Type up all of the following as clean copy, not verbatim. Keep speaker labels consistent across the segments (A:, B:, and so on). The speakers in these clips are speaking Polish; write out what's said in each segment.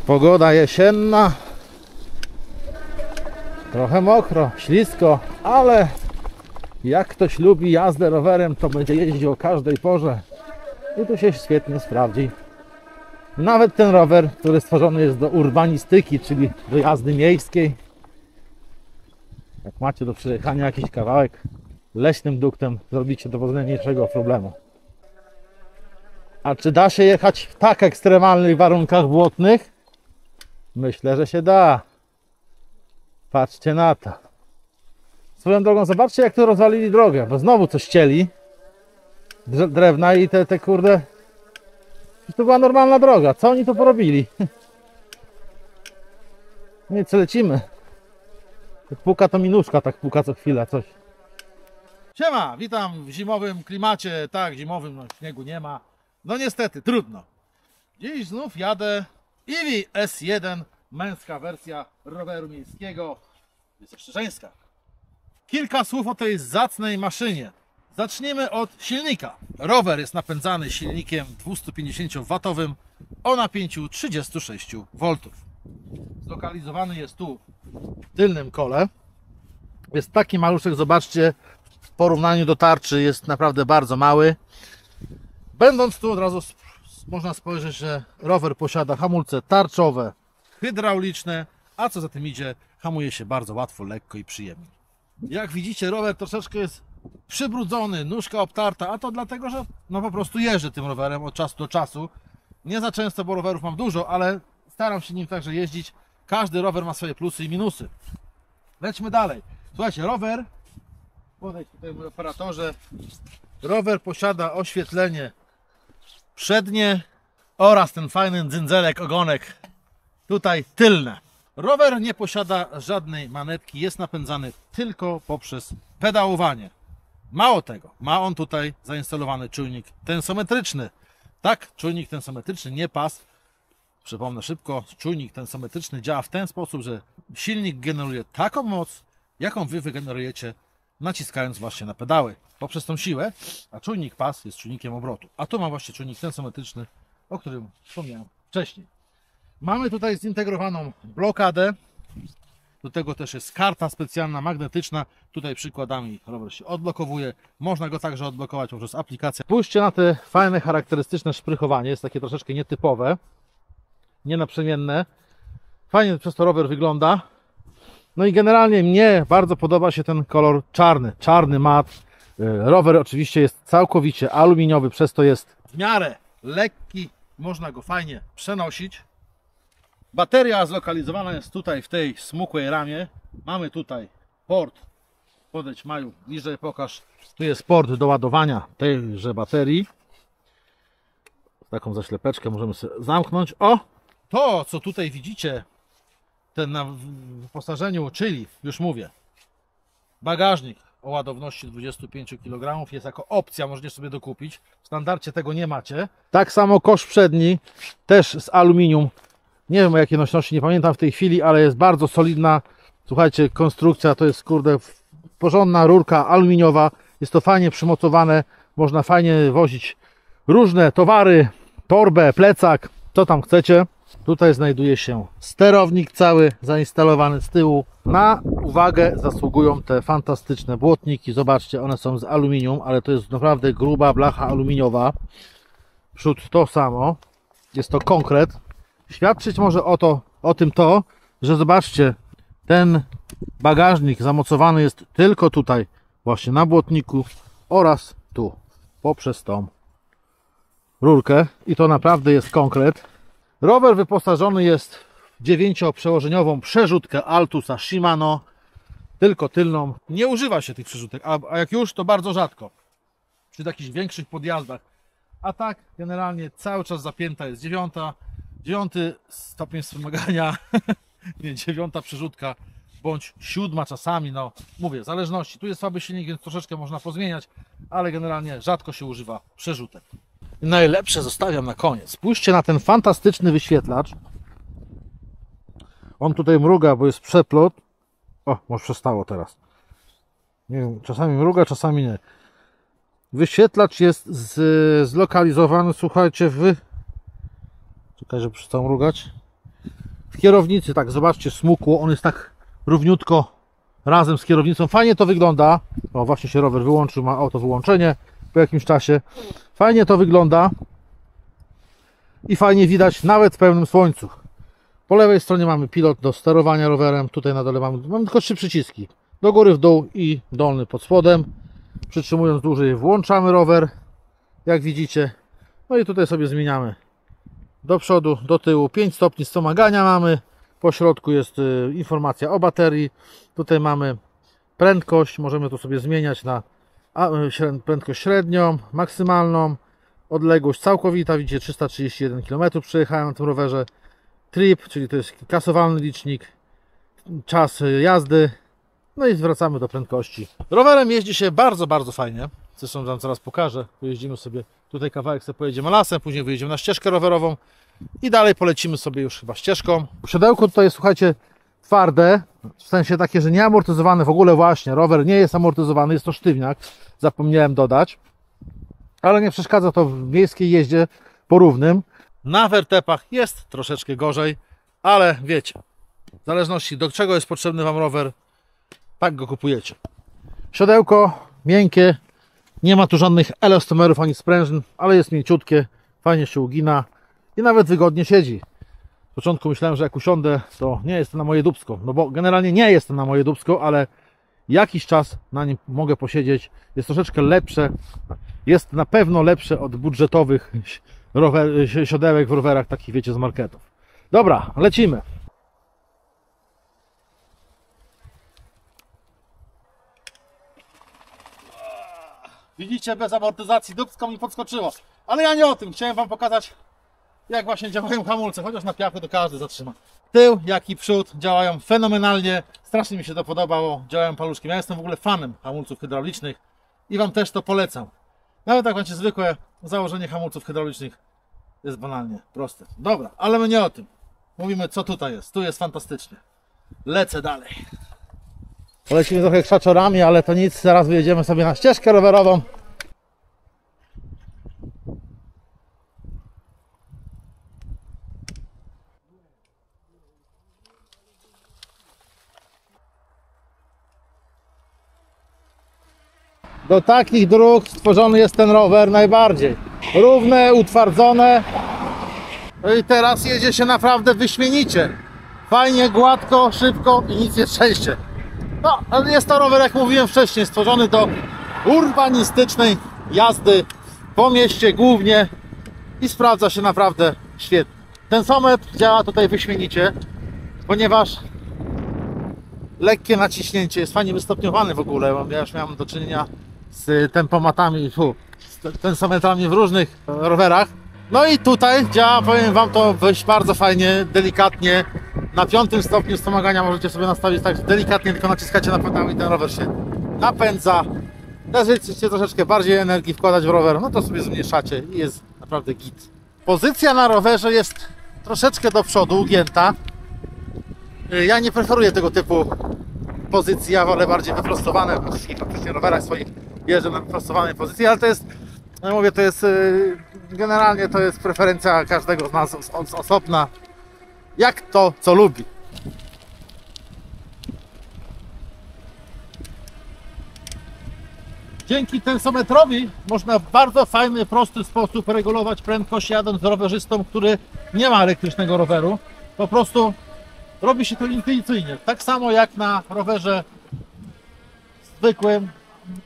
A: Pogoda jesienna. Trochę mokro, ślisko, ale jak ktoś lubi jazdę rowerem, to będzie jeździł o każdej porze i tu się świetnie sprawdzi. Nawet ten rower, który stworzony jest do urbanistyki, czyli do jazdy miejskiej. Jak macie do przejechania jakiś kawałek leśnym duktem, zrobicie to bez najmniejszego problemu. A czy da się jechać w tak ekstremalnych warunkach błotnych? Myślę, że się da. Patrzcie na to. Swoją drogą, zobaczcie, jak tu rozwalili drogę, bo znowu coś ścieli. Drewna i te kurde... To była normalna droga. Co oni tu porobili? Nie, co lecimy. Jak puka to minuszka, tak puka co chwila coś. Siema, witam w zimowym klimacie. Tak, zimowym, no śniegu nie ma. No niestety, trudno. Dziś znów jadę Eevee S1, męska wersja roweru miejskiego. Jest jeszcze żeńska. Kilka słów o tej zacnej maszynie. Zacznijmy od silnika. Rower jest napędzany silnikiem 250W o napięciu 36V. Zlokalizowany jest tu w tylnym kole. Jest taki maluszek, zobaczcie, w porównaniu do tarczy jest naprawdę bardzo mały. Będąc tu, od razu można spojrzeć, że rower posiada hamulce tarczowe, hydrauliczne, a co za tym idzie, hamuje się bardzo łatwo, lekko i przyjemnie. Jak widzicie, rower troszeczkę jest przybrudzony, nóżka obtarta, a to dlatego, że no po prostu jeżdżę tym rowerem od czasu do czasu. Nie za często, bo rowerów mam dużo, ale staram się nim także jeździć. Każdy rower ma swoje plusy i minusy. Lećmy dalej. Słuchajcie, rower, podejdź tutaj mój operatorze, rower posiada oświetlenie przednie oraz ten fajny dzyndzelek, ogonek tutaj tylne. Rower nie posiada żadnej manetki, jest napędzany tylko poprzez pedałowanie. Mało tego, ma on tutaj zainstalowany czujnik tensometryczny. Tak, czujnik tensometryczny, nie pas. Przypomnę szybko, czujnik tensometryczny działa w ten sposób, że silnik generuje taką moc, jaką wy wygenerujecie, naciskając właśnie na pedały poprzez tą siłę, a czujnik pas jest czujnikiem obrotu. A tu ma właśnie czujnik tensometryczny, o którym wspomniałem wcześniej. Mamy tutaj zintegrowaną blokadę. Do tego też jest karta specjalna, magnetyczna. Tutaj przykładami rower się odblokowuje. Można go także odblokować poprzez aplikację. Spójrzcie na te fajne, charakterystyczne szprychowanie. Jest takie troszeczkę nietypowe, nie naprzemienne. Fajnie przez to rower wygląda. No i generalnie mnie bardzo podoba się ten kolor czarny. Czarny mat. Rower oczywiście jest całkowicie aluminiowy, przez to jest w miarę lekki. Można go fajnie przenosić. Bateria zlokalizowana jest tutaj w tej smukłej ramie. Mamy tutaj port. Podejdź Maju, bliżej pokaż. Tu jest port do ładowania tejże baterii. Taką zaślepeczkę możemy sobie zamknąć. O! To, co tutaj widzicie, ten na wyposażeniu, czyli, już mówię, bagażnik o ładowności 25 kg jest jako opcja, możecie sobie dokupić. W standardzie tego nie macie. Tak samo kosz przedni, też z aluminium. Nie wiem o jakiej nośności, nie pamiętam w tej chwili, ale jest bardzo solidna. Słuchajcie, konstrukcja to jest kurde porządna rurka aluminiowa. Jest to fajnie przymocowane. Można fajnie wozić różne towary, torbę, plecak, co tam chcecie. Tutaj znajduje się sterownik cały zainstalowany z tyłu. Na uwagę zasługują te fantastyczne błotniki. Zobaczcie, one są z aluminium, ale to jest naprawdę gruba blacha aluminiowa. Przód to samo. Jest to konkret. Świadczyć może o tym to, że zobaczcie, ten bagażnik zamocowany jest tylko tutaj, właśnie na błotniku oraz tu, poprzez tą rurkę i to naprawdę jest konkret. Rower wyposażony jest w 9-przełożeniową przerzutkę Altusa Shimano, tylko tylną. Nie używa się tych przerzutek, a jak już, to bardzo rzadko, przy jakichś większych podjazdach. A tak, generalnie cały czas zapięta jest 9 stopień wspomagania, nie, 9 przerzutka, bądź 7 czasami, no mówię, w zależności. Tu jest słaby silnik, więc troszeczkę można pozmieniać, ale generalnie rzadko się używa przerzutek. Najlepsze zostawiam na koniec. Spójrzcie na ten fantastyczny wyświetlacz. On tutaj mruga, bo jest przeplot. O, może przestało teraz. Nie wiem, czasami mruga, czasami nie. Wyświetlacz jest zlokalizowany, słuchajcie, w... Czekaj, żeby przestał mrugać. W kierownicy, tak zobaczcie, smukło, on jest tak równiutko razem z kierownicą. Fajnie to wygląda. O, właśnie się rower wyłączył, ma auto wyłączenie po jakimś czasie. Fajnie to wygląda i fajnie widać nawet w pełnym słońcu. Po lewej stronie mamy pilot do sterowania rowerem. Tutaj na dole mamy tylko 3 przyciski. Do góry, w dół i dolny pod spodem. Przytrzymując dłużej włączamy rower, jak widzicie. No i tutaj sobie zmieniamy do przodu, do tyłu. 5 stopni wspomagania mamy. Po środku jest informacja o baterii. Tutaj mamy prędkość. Możemy to sobie zmieniać na prędkość średnią, maksymalną. Odległość całkowita. Widzicie, 331 km przejechałem na tym rowerze. Trip, czyli to jest kasowalny licznik. Czas jazdy. No i wracamy do prędkości. Rowerem jeździ się bardzo, bardzo fajnie. Zresztą Wam zaraz pokażę. Pojeździmy sobie tutaj kawałek, sobie pojedziemy lasem, później wyjedziemy na ścieżkę rowerową i dalej polecimy sobie już chyba ścieżką. Siodełko tutaj jest, słuchajcie, twarde, w sensie takie, że nie amortyzowane w ogóle właśnie. Rower nie jest amortyzowany, jest to sztywniak. Zapomniałem dodać. Ale nie przeszkadza to w miejskiej jeździe porównym. Na wertepach jest troszeczkę gorzej, ale wiecie, w zależności do czego jest potrzebny Wam rower, tak go kupujecie. Siodełko miękkie, nie ma tu żadnych elastomerów ani sprężyn, ale jest mięciutkie, fajnie się ugina i nawet wygodnie siedzi. W początku myślałem, że jak usiądę, to nie jest to na moje dupsko, no bo generalnie nie jest to na moje dupsko, ale jakiś czas na nim mogę posiedzieć. Jest troszeczkę lepsze, jest na pewno lepsze od budżetowych siodełek w rowerach takich, wiecie, z marketów. Dobra, lecimy. Widzicie, bez amortyzacji dupsko mi podskoczyło. Ale ja nie o tym. Chciałem Wam pokazać, jak właśnie działają hamulce. Chociaż na piachu to każdy zatrzyma. Tył, jak i przód działają fenomenalnie. Strasznie mi się to podobało. Działają paluszkiem. Ja jestem w ogóle fanem hamulców hydraulicznych i Wam też to polecam. Nawet jak macie zwykłe założenie hamulców hydraulicznych, jest banalnie proste. Dobra, ale my nie o tym. Mówimy, co tutaj jest. Tu jest fantastycznie. Lecę dalej. Polecimy trochę krzaczorami, ale to nic. Zaraz wyjedziemy sobie na ścieżkę rowerową. Do takich dróg stworzony jest ten rower najbardziej. Równe, utwardzone. No i teraz jedzie się naprawdę wyśmienicie. Fajnie, gładko, szybko i nic nie trzęsie. No, ale jest to rower, jak mówiłem wcześniej, stworzony do urbanistycznej jazdy po mieście głównie i sprawdza się naprawdę świetnie. Tensometr działa tutaj wyśmienicie, ponieważ lekkie naciśnięcie jest fajnie wystopniowane w ogóle. Ja już miałem do czynienia z tempomatami, z tensometrami w różnych rowerach. No i tutaj działa, powiem Wam, to bardzo fajnie, delikatnie. Na 5. stopniu wspomagania możecie sobie nastawić tak delikatnie, tylko naciskacie na pedał i ten rower się napędza. Jeżeli chcecie troszeczkę bardziej energii wkładać w rower, no to sobie zmniejszacie i jest naprawdę git. Pozycja na rowerze jest troszeczkę do przodu ugięta. Ja nie preferuję tego typu pozycji, ja wolę bardziej wyprostowane. W wszystkich faktycznie rowerach swoich jeżdżę na wyprostowanej pozycji, ale to jest, no mówię, to jest generalnie to jest preferencja każdego z nas osobna. Jak to, co lubi. Dzięki tensometrowi można w bardzo fajny, prosty sposób regulować prędkość jadąc z rowerzystą, który nie ma elektrycznego roweru. Po prostu robi się to intuicyjnie. Tak samo jak na rowerze zwykłym,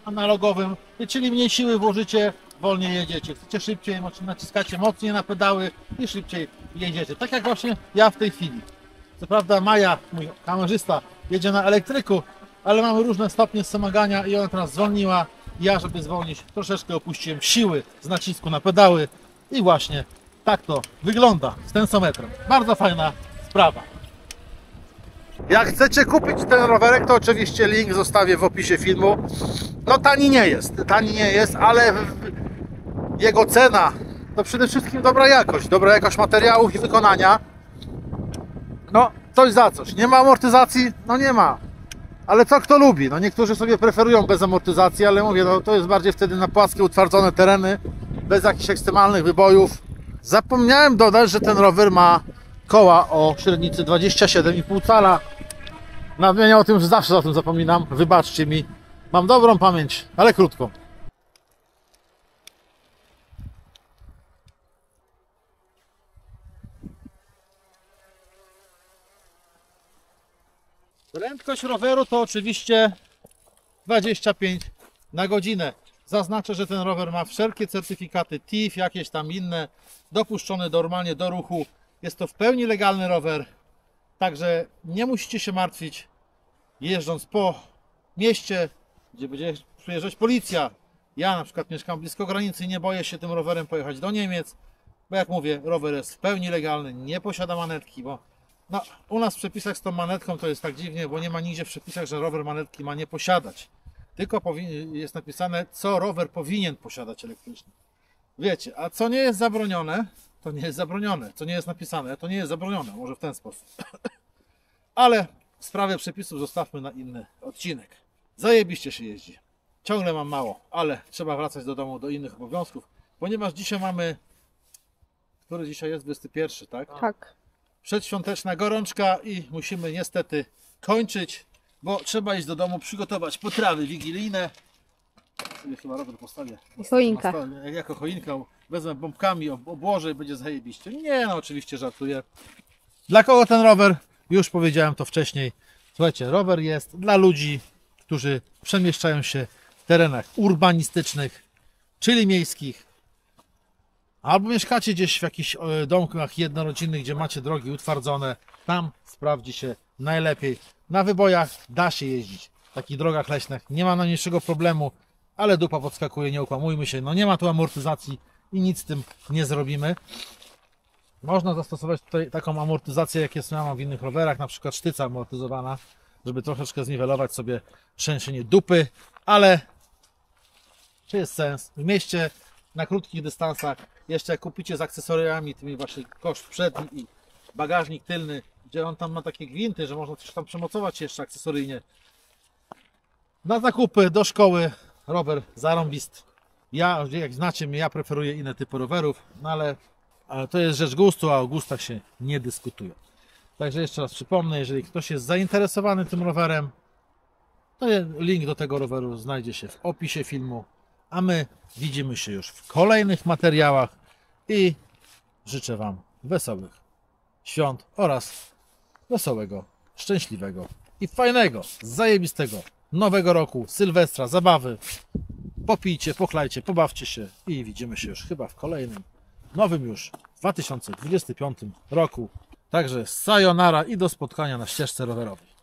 A: analogowym. Czyli mniej siły włożycie, wolniej jedziecie. Chcecie szybciej, naciskacie mocniej na pedały i szybciej jedziecie. Tak jak właśnie ja w tej chwili. Co prawda Maja, mój kamerzysta, jedzie na elektryku, ale mamy różne stopnie wspomagania i ona teraz zwolniła. Ja, żeby zwolnić, troszeczkę opuściłem siły z nacisku na pedały i właśnie tak to wygląda z tensometrem. Bardzo fajna sprawa. Jak chcecie kupić ten rowerek, to oczywiście link zostawię w opisie filmu. No tani nie jest, ale jego cena to przede wszystkim dobra jakość materiałów i wykonania. No coś za coś. Nie ma amortyzacji? No nie ma. Ale co kto lubi? No niektórzy sobie preferują bez amortyzacji, ale mówię, no to jest bardziej wtedy na płaskie, utwardzone tereny, bez jakichś ekstremalnych wybojów. Zapomniałem dodać, że ten rower ma koła o średnicy 27,5 cala. Nadmieniam o tym, że zawsze o tym zapominam. Wybaczcie mi. Mam dobrą pamięć, ale krótką. Prędkość roweru to oczywiście 25 na godzinę. Zaznaczę, że ten rower ma wszelkie certyfikaty TIF, jakieś tam inne, dopuszczone normalnie do ruchu. Jest to w pełni legalny rower, także nie musicie się martwić, jeżdżąc po mieście, gdzie będzie przyjeżdżać policja. Ja na przykład mieszkam blisko granicy i nie boję się tym rowerem pojechać do Niemiec, bo jak mówię, rower jest w pełni legalny, nie posiada manetki, bo no, u nas w przepisach z tą manetką to jest tak dziwnie, bo nie ma nigdzie w przepisach, że rower manetki ma nie posiadać. Tylko jest napisane, co rower powinien posiadać elektryczny. Wiecie, a co nie jest zabronione, to nie jest zabronione. Co nie jest napisane, to nie jest zabronione. Może w ten sposób. Ale sprawę przepisów zostawmy na inny odcinek. Zajebiście się jeździ. Ciągle mam mało, ale trzeba wracać do domu, do innych obowiązków, ponieważ dzisiaj mamy... Który dzisiaj jest? 21, tak?
B: Tak.
A: Przedświąteczna gorączka i musimy niestety kończyć, bo trzeba iść do domu, przygotować potrawy wigilijne. Sobie chyba rower postawię.
B: Choinka.
A: Jako choinka, wezmę bombkami, obłożę i będzie zajebiście. Nie, no oczywiście żartuję. Dla kogo ten rower? Już powiedziałem to wcześniej. Słuchajcie, rower jest dla ludzi, którzy przemieszczają się w terenach urbanistycznych, czyli miejskich. Albo mieszkacie gdzieś w jakichś domkach jednorodzinnych, gdzie macie drogi utwardzone. Tam sprawdzi się najlepiej. Na wybojach da się jeździć. W takich drogach leśnych nie ma najmniejszego problemu, ale dupa podskakuje, nie okłamujmy się. No nie ma tu amortyzacji i nic z tym nie zrobimy. Można zastosować tutaj taką amortyzację, jak jest miała w innych rowerach, na przykład sztyca amortyzowana, żeby troszeczkę zniwelować sobie trzęsienie dupy, ale czy jest sens? W mieście na krótkich dystansach, jeszcze jak kupicie z akcesoriami, tymi właśnie kosz przedni i bagażnik tylny, gdzie on tam ma takie gwinty, że można coś tam przemocować jeszcze akcesoryjnie. Na zakupy, do szkoły, rower zarąbisty. Ja, jak znacie mnie, ja preferuję inne typy rowerów, no ale to jest rzecz gustu, a o gustach się nie dyskutuje. Także jeszcze raz przypomnę, jeżeli ktoś jest zainteresowany tym rowerem, to link do tego roweru znajdzie się w opisie filmu. A my widzimy się już w kolejnych materiałach i życzę Wam wesołych świąt oraz wesołego, szczęśliwego i fajnego, zajebistego nowego roku, Sylwestra, zabawy. Popijcie, pochlajcie, pobawcie się i widzimy się już chyba w kolejnym, nowym już 2025 roku. Także sayonara i do spotkania na ścieżce rowerowej.